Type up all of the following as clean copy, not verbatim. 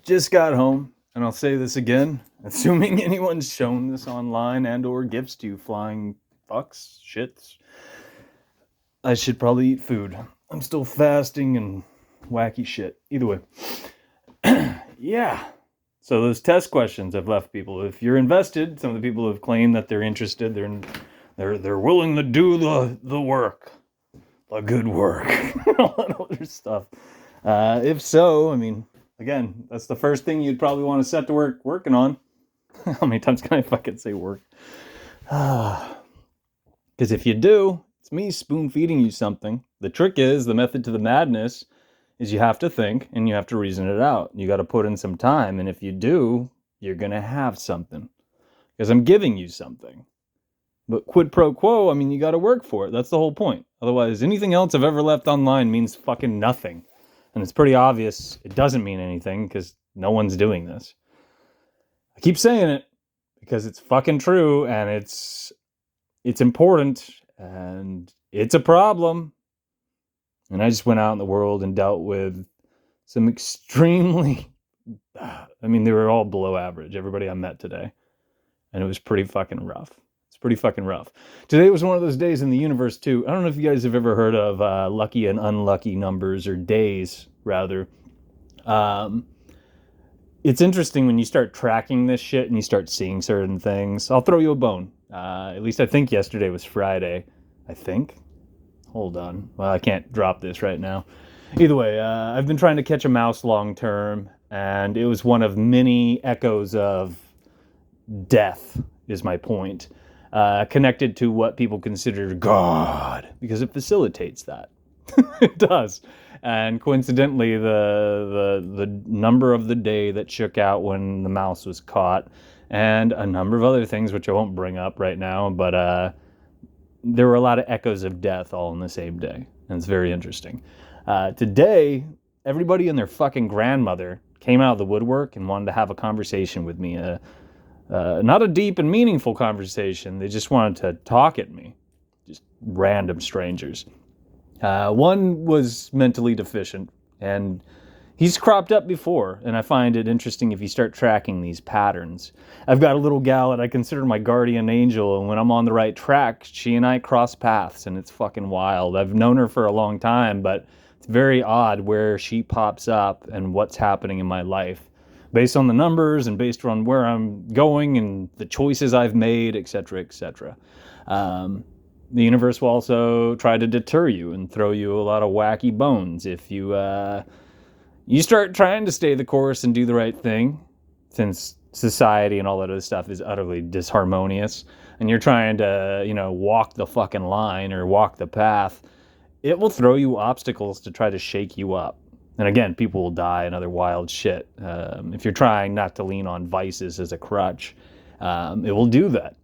just got home, and I'll say this again, assuming anyone's shown this online and or gifts to you flying fucks, shits, I should probably eat food. I'm still fasting and wacky shit. Either way. Yeah. So those test questions I've left people. If you're invested, some of the people have claimed that they're interested. They're willing to do the work, the good work, all that other stuff. If so, I mean, again, that's the first thing you'd probably want to set to work working on. How many times can I fucking say work? Because if you do, it's me spoon feeding you something. The trick is, the method to the madness is you have to think and you have to reason it out. You got to put in some time. And if you do, you're going to have something. Because I'm giving you something. But quid pro quo, I mean, you got to work for it. That's the whole point. Otherwise, anything else I've ever left online means fucking nothing. And it's pretty obvious it doesn't mean anything because no one's doing this. I keep saying it because it's fucking true and it's important and it's a problem. And I just went out in the world and dealt with some extremely, I mean, they were all below average, everybody I met today. And it was pretty fucking rough. It's pretty fucking rough. Today was one of those days in the universe, too. I don't know if you guys have ever heard of lucky and unlucky numbers, or days, rather. It's interesting when you start tracking this shit and you start seeing certain things. I'll throw you a bone. At least I think yesterday was Friday. I think. Hold on. Well, I can't drop this right now. Either way, I've been trying to catch a mouse long term, and it was one of many echoes of death, is my point. Connected to what people consider God, because it facilitates that. It does. And coincidentally, the number of the day that shook out when the mouse was caught, and a number of other things which I won't bring up right now, but there were a lot of echoes of death all in the same day. And it's very interesting. Today, everybody and their fucking grandmother came out of the woodwork and wanted to have a conversation with me. Not a deep and meaningful conversation. They just wanted to talk at me. Just random strangers. One was mentally deficient, and he's cropped up before, and I find it interesting if you start tracking these patterns. I've got a little gal that I consider my guardian angel, and when I'm on the right track, she and I cross paths, and it's fucking wild. I've known her for a long time, but it's very odd where she pops up and what's happening in my life, based on the numbers and based on where I'm going and the choices I've made, etc., etc. The universe will also try to deter you and throw you a lot of wacky bones if you start trying to stay the course and do the right thing, since society and all that other stuff is utterly disharmonious, and you're trying to, walk the fucking line or walk the path. It will throw you obstacles to try to shake you up. And again, people will die and other wild shit. If you're trying not to lean on vices as a crutch, it will do that.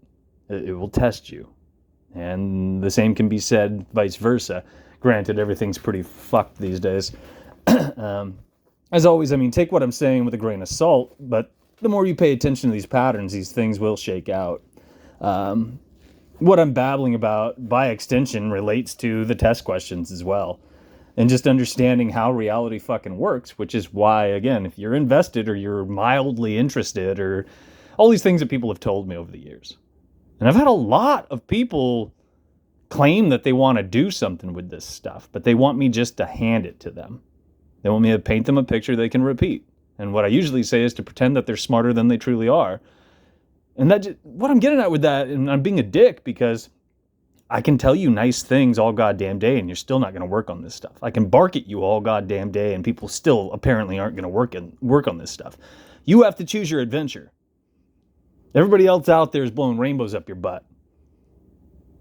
It will test you. And the same can be said vice versa. Granted, everything's pretty fucked these days. As always, I mean, take what I'm saying with a grain of salt, but the more you pay attention to these patterns, these things will shake out. What I'm babbling about, by extension, relates to the test questions as well. And just understanding how reality fucking works, which is why, again, if you're invested or you're mildly interested, or all these things that people have told me over the years. And I've had a lot of people claim that they want to do something with this stuff, but they want me just to hand it to them. They want me to paint them a picture they can repeat. And what I usually say is to pretend that they're smarter than they truly are. And what I'm getting at with that, and I'm being a dick because I can tell you nice things all goddamn day and you're still not going to work on this stuff. I can bark at you all goddamn day and people still apparently aren't going to work on this stuff. You have to choose your adventure. Everybody else out there is blowing rainbows up your butt.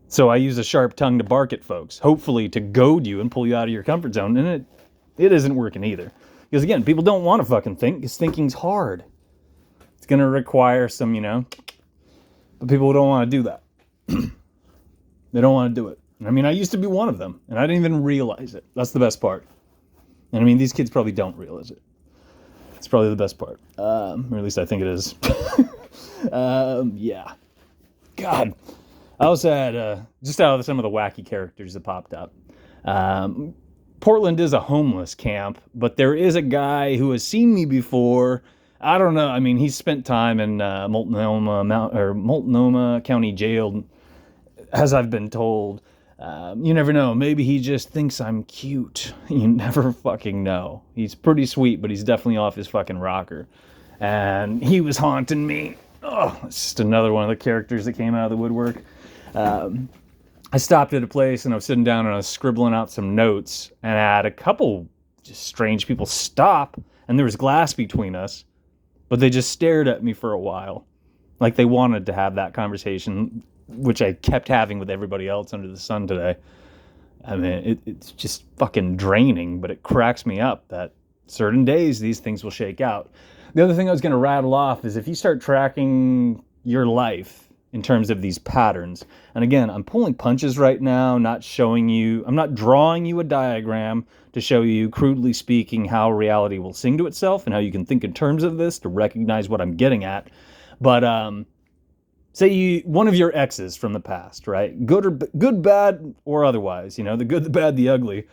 So I use a sharp tongue to bark at folks, hopefully to goad you and pull you out of your comfort zone. And it isn't working either. Because again, people don't want to fucking think, because thinking's hard. It's going to require some, but people don't want to do that. They don't want to do it. I mean, I used to be one of them, and I didn't even realize it. That's the best part. And I mean, these kids probably don't realize it. It's probably the best part. Or at least I think it is. Yeah. God. I also had, just out of some of the wacky characters that popped up, Portland is a homeless camp, but there is a guy who has seen me before. I don't know. I mean, he's spent time in Multnomah County Jail, as I've been told. You never know. Maybe he just thinks I'm cute. You never fucking know. He's pretty sweet, but he's definitely off his fucking rocker. And he was haunting me. Oh, it's just another one of the characters that came out of the woodwork. I stopped at a place and I was sitting down and I was scribbling out some notes, and I had a couple just strange people stop, and there was glass between us, but they just stared at me for a while. Like they wanted to have that conversation, which I kept having with everybody else under the sun today. I mean, it's just fucking draining, but it cracks me up that certain days these things will shake out. The other thing I was going to rattle off is if you start tracking your life in terms of these patterns, and again, I'm pulling punches right now, not showing you, I'm not drawing you a diagram to show you, crudely speaking, how reality will sing to itself and how you can think in terms of this to recognize what I'm getting at. But say one of your exes from the past, right? Good, bad, or otherwise, the good, the bad, the ugly.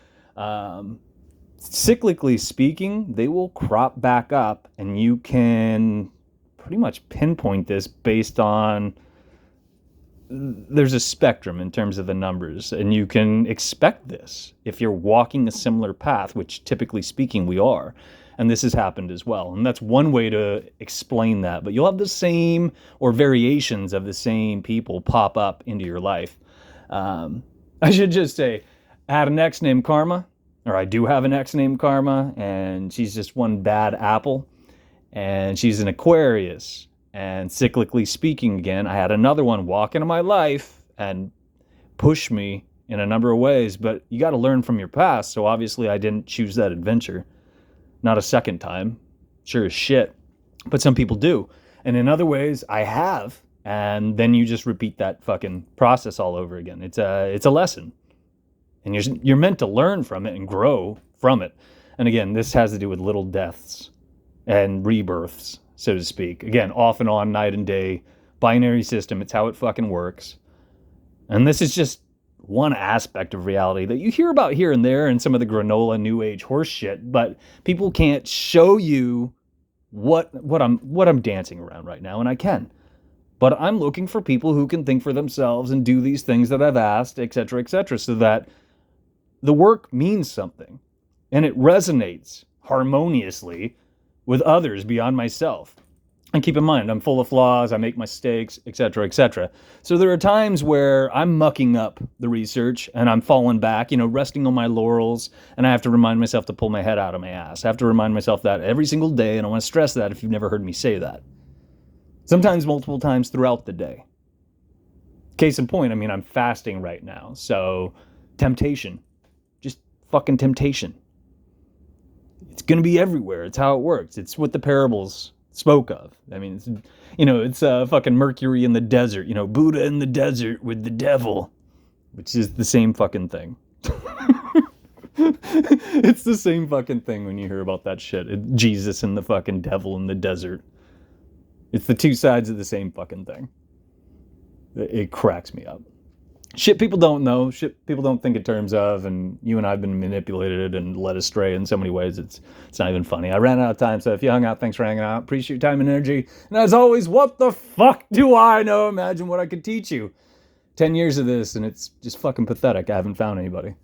Cyclically speaking, they will crop back up, and you can pretty much pinpoint this based on, there's a spectrum in terms of the numbers, and you can expect this if you're walking a similar path, which typically speaking we are. And this has happened as well. And that's one way to explain that. But you'll have the same or variations of the same people pop up into your life. I should just say, I had an ex named Karma, or I do have an ex named Karma, and she's just one bad apple. And she's an Aquarius. And cyclically speaking, again, I had another one walk into my life and push me in a number of ways. But you got to learn from your past. So obviously I didn't choose that adventure. Not a second time. Sure as shit. But some people do. And in other ways, I have. And then you just repeat that fucking process all over again. It's a lesson. And you're meant to learn from it and grow from it. And again, this has to do with little deaths and rebirths, so to speak. Again, off and on, night and day, binary system. It's how it fucking works. And this is just one aspect of reality that you hear about here and there in some of the granola new age horse shit, but people can't show you what I'm dancing around right now, and I can. But I'm looking for people who can think for themselves and do these things that I've asked, etc., so that the work means something and it resonates harmoniously with others beyond myself. And keep in mind, I'm full of flaws, I make mistakes, etc. So there are times where I'm mucking up the research and I'm falling back, resting on my laurels, and I have to remind myself to pull my head out of my ass. I have to remind myself that every single day, and I want to stress that if you've never heard me say that. Sometimes multiple times throughout the day. Case in point, I'm fasting right now, so temptation. Just fucking temptation. It's going to be everywhere. It's how it works. It's what the parables spoke of. It's fucking Mercury in the desert, Buddha in the desert with the devil, which is the same fucking thing. It's the same fucking thing when you hear about that shit. Jesus and the fucking devil in the desert. It's the two sides of the same fucking thing. It cracks me up. Shit people don't know, shit people don't think in terms of, and you and I have been manipulated and led astray in so many ways, it's not even funny. I ran out of time, so if you hung out, thanks for hanging out. Appreciate your time and energy. And as always, what the fuck do I know? Imagine what I could teach you. 10 years of this, and it's just fucking pathetic. I haven't found anybody.